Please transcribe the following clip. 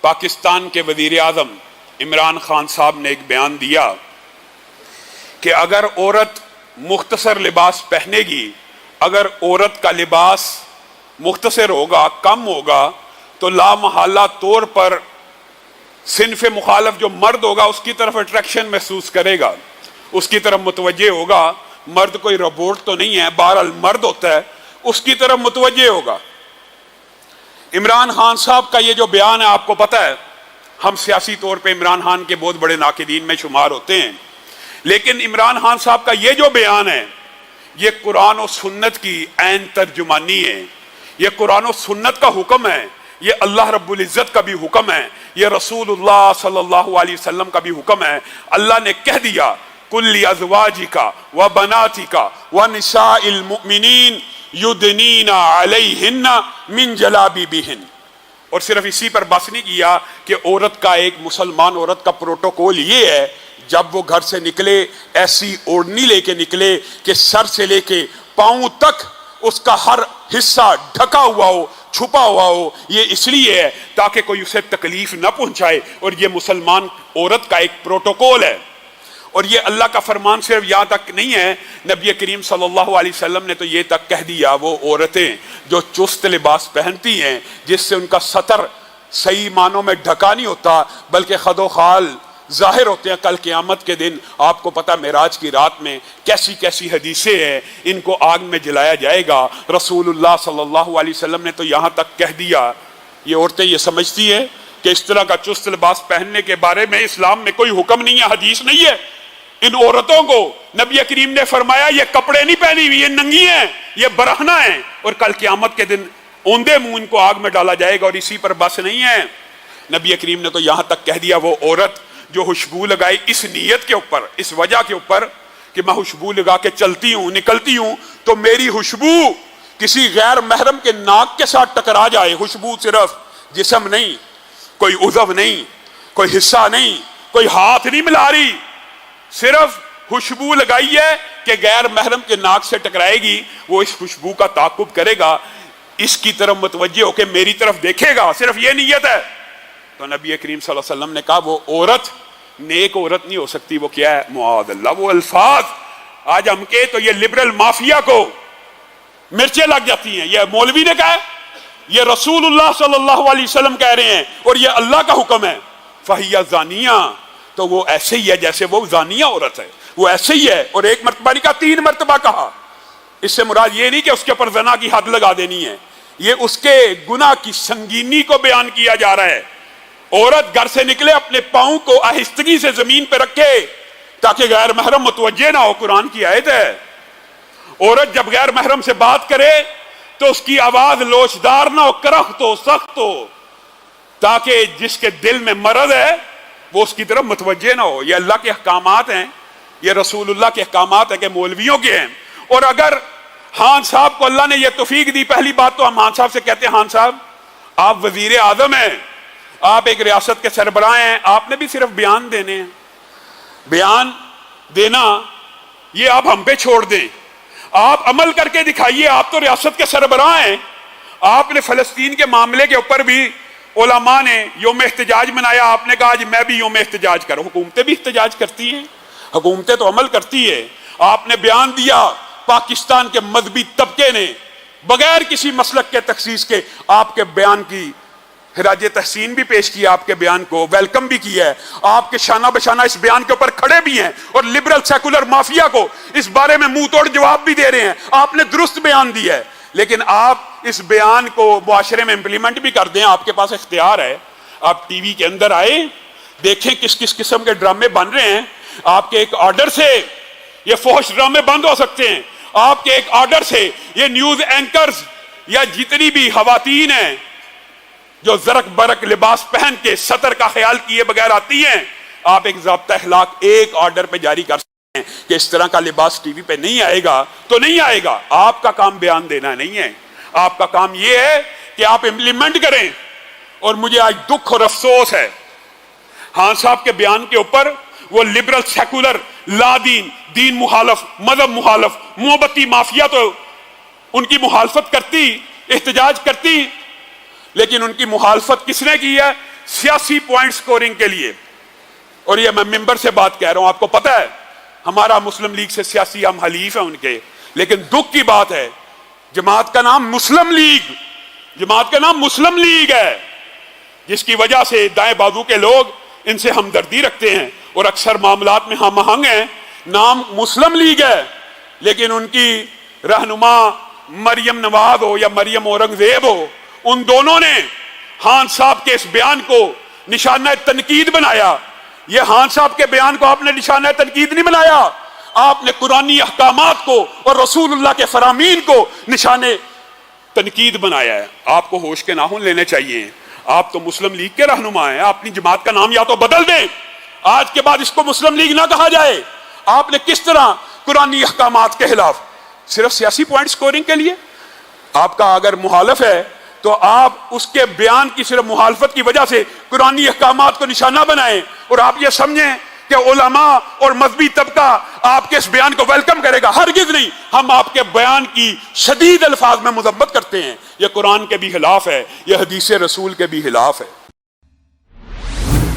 پاکستان کے وزیر اعظم عمران خان صاحب نے ایک بیان دیا کہ اگر عورت مختصر لباس پہنے گی، اگر عورت کا لباس مختصر ہوگا، کم ہوگا، تو لا محالہ طور پر صنف مخالف جو مرد ہوگا اس کی طرف اٹریکشن محسوس کرے گا، اس کی طرف متوجہ ہوگا۔ مرد کوئی روبوٹ تو نہیں ہے، بہرحال مرد ہوتا ہے، اس کی طرف متوجہ ہوگا۔ عمران خان صاحب کا یہ جو بیان ہے، آپ کو پتہ ہے ہم سیاسی طور پہ عمران خان کے بہت بڑے ناقدین میں شمار ہوتے ہیں، لیکن عمران خان صاحب کا یہ جو بیان ہے یہ قرآن و سنت کی عین ترجمانی ہے، یہ قرآن و سنت کا حکم ہے، یہ اللہ رب العزت کا بھی حکم ہے، یہ رسول اللہ صلی اللہ علیہ وسلم کا بھی حکم ہے۔ اللہ نے کہہ دیا کل ازواجک و بناتک و نساء المؤمنین یدنین علیہن من جلابیبہن، اور صرف اسی پر بس نہیں کیا کہ عورت کا، ایک مسلمان عورت کا پروٹوکول یہ ہے جب وہ گھر سے نکلے ایسی اوڑھنی لے کے نکلے کہ سر سے لے کے پاؤں تک اس کا ہر حصہ ڈھکا ہوا ہو، چھپا ہوا ہو۔ یہ اس لیے ہے تاکہ کوئی اسے تکلیف نہ پہنچائے، اور یہ مسلمان عورت کا ایک پروٹوکول ہے۔ اور یہ اللہ کا فرمان صرف یہاں تک نہیں ہے، نبی کریم صلی اللہ علیہ وسلم نے تو یہ تک کہہ دیا وہ عورتیں جو چست لباس پہنتی ہیں جس سے ان کا سطر صحیح معنوں میں ڈھکا نہیں ہوتا بلکہ خد و خال ظاہر ہوتے ہیں، کل قیامت کے دن آپ کو پتہ معراج کی رات میں کیسی کیسی حدیثیں ہیں، ان کو آگ میں جلایا جائے گا۔ رسول اللہ صلی اللہ علیہ وسلم نے تو یہاں تک کہہ دیا، یہ عورتیں یہ سمجھتی ہیں کہ اس طرح کا چست لباس پہننے کے بارے میں اسلام میں کوئی حکم نہیں ہے، حدیث نہیں ہے۔ ان عورتوں کو نبی کریم نے فرمایا یہ کپڑے نہیں پہنی ہوئی، یہ ننگی ہیں، یہ برہنہ ہیں، اور کل قیامت کے دن اوندے منہ ان کو آگ میں ڈالا جائے گا۔ اور اسی پر بس نہیں ہے، نبی کریم نے تو یہاں تک کہہ دیا وہ عورت جو خوشبو لگائے اس نیت کے اوپر، اس وجہ کے اوپر کہ میں خوشبو لگا کے چلتی ہوں، نکلتی ہوں تو میری خوشبو کسی غیر محرم کے ناک کے ساتھ ٹکرا جائے۔ خوشبو صرف جسم نہیں، کوئی عضو نہیں، کوئی حصہ نہیں، کوئی ہاتھ نہیں ملا رہی، صرف خوشبو لگائی ہے کہ غیر محرم کے ناک سے ٹکرائے گی، وہ اس خوشبو کا تعاقب کرے گا، اس کی طرف متوجہ ہو کے میری طرف دیکھے گا، صرف یہ نیت ہے۔ تو نبی کریم صلی اللہ علیہ وسلم نے کہا وہ عورت نیک عورت نہیں ہو سکتی، وہ کیا ہے؟ معاذ اللہ۔ وہ الفاظ آج ہم کے تو یہ لبرل مافیا کو مرچیں لگ جاتی ہیں، یہ مولوی نے کہا، یہ رسول اللہ صلی اللہ علیہ وسلم کہہ رہے ہیں، اور یہ اللہ کا حکم ہے۔ فَهِيَ زَانِيَةٌ، تو وہ ایسے ہی ہے جیسے وہ زانیہ عورت ہے، وہ ایسے ہی ہے۔ اور ایک مرتبہ نہیں کہا، 3 مرتبہ کہا۔ اس سے مراد یہ نہیں کہ اس کے اوپر زنا کی حد لگا دینی ہے، یہ اس کے گناہ کی سنگینی کو بیان کیا جا رہا ہے۔ عورت گھر سے نکلے اپنے پاؤں کو آہستگی سے زمین پہ رکھے تاکہ غیر محرم متوجہ نہ ہو، قرآن کی آیت ہے۔ عورت جب غیر محرم سے بات کرے تو اس کی آواز لوچدار نہ ہو، کرخت ہو، سخت ہو، تاکہ جس کے دل میں مرض ہے وہ اس کی طرف متوجہ نہ ہو۔ یہ اللہ کے احکامات ہیں، یہ رسول اللہ کے احکامات ہیں کہ مولویوں کے ہیں۔ اور اگر خان صاحب کو اللہ نے یہ توفیق دی، پہلی بات تو ہم خان صاحب سے کہتے ہیں خان صاحب آپ وزیر اعظم ہیں، آپ ایک ریاست کے سربراہ ہیں، آپ نے بھی صرف بیان دینے ہیں، بیان دینا یہ آپ ہم پہ چھوڑ دیں، آپ عمل کر کے دکھائیے۔ آپ تو ریاست کے سربراہ ہیں، آپ نے فلسطین کے معاملے کے اوپر بھی علماء نے یوم احتجاج منایا، آپ نے کہا آج میں بھی یوم احتجاج کروں۔ حکومتیں بھی احتجاج کرتی ہیں، حکومتیں تو عمل کرتی ہے۔ آپ نے بیان دیا، پاکستان کے مذہبی طبقے نے بغیر کسی مسلک کے تخصیص کے آپ کے بیان کی خراج تحسین بھی پیش کیا، آپ کے بیان کو ویلکم بھی کیا ہے، آپ کے شانہ بشانہ اس بیان کے اوپر کھڑے بھی ہیں، اور لبرل سیکولر مافیا کو اس بارے میں منہ توڑ جواب بھی دے رہے ہیں۔ آپ نے درست بیان دیا ہے، لیکن آپ اس بیان کو معاشرے میں امپلیمنٹ بھی کر دیں، آپ کے پاس اختیار ہے۔ آپ ٹی وی کے اندر آئے، دیکھیں کس کس قسم کے ڈرامے بن رہے ہیں۔ آپ کے ایک آرڈر سے یہ فحش ڈرامے بند ہو سکتے ہیں، آپ کے ایک آرڈر سے یہ نیوز اینکرز یا جتنی بھی خواتین ہیں جو زرق برق لباس پہن کے سطر کا خیال کیے بغیر آتی ہیں، آپ ایک ضابطہ اخلاق ایک آرڈر پہ جاری کر سکتے ہیں کہ اس طرح کا لباس ٹی وی پہ نہیں آئے گا تو نہیں آئے گا۔ آپ کا کام بیان دینا نہیں ہے، آپ کا کام یہ ہے کہ آپ امپلیمنٹ کریں۔ اور مجھے آج دکھ اور افسوس ہے خان صاحب کے بیان کے اوپر وہ لبرل سیکولر لا دین، دین مخالف، مذہب مخالف، محبتی مافیا تو ان کی مخالفت کرتی، احتجاج کرتی، لیکن ان کی مخالفت کس نے کی ہے؟ سیاسی پوائنٹ سکورنگ کے لیے، اور یہ میں ممبر سے بات کہہ رہا ہوں، آپ کو پتا ہے ہمارا مسلم لیگ سے سیاسی ہم حلیف ہیں ان کے، لیکن دکھ کی بات ہے جماعت کا نام مسلم لیگ، جماعت کا نام مسلم لیگ ہے، جس کی وجہ سے دائیں بازو کے لوگ ان سے ہمدردی رکھتے ہیں اور اکثر معاملات میں ہم آہنگ ہیں۔ نام مسلم لیگ ہے، لیکن ان کی رہنما مریم نواز ہو یا مریم اورنگزیب ہو، ان دونوں نے خان صاحب کے اس بیان کو نشانہ تنقید بنایا۔ یہ خان صاحب کے بیان کو آپ نے نشانہ تنقید نہیں بنایا، آپ نے قرآنی احکامات کو اور رسول اللہ کے فرامین کو نشانے تنقید بنایا ہے۔ آپ کو ہوش کے ناخن لینے چاہیے، آپ تو مسلم لیگ کے رہنما ہیں، آپ اپنی جماعت کا نام یا تو بدل دیں، آج کے بعد اس کو مسلم لیگ نہ کہا جائے۔ آپ نے کس طرح قرآنی احکامات کے خلاف صرف سیاسی پوائنٹ سکورنگ کے لیے؟ آپ کا اگر مخالف ہے تو آپ اس کے بیان کی صرف مخالفت کی وجہ سے قرآنی احکامات کو نشانہ بنائیں اور آپ یہ سمجھیں کہ علماء اور مذہبی طبقہ آپ کے اس بیان کو ویلکم کرے گا۔ ہرگز نہیں، ہم آپ کے بیان کی شدید الفاظ میں مذمت کرتے ہیں، یہ قرآن کے بھی خلاف ہے، یہ حدیث رسول کے بھی خلاف ہے۔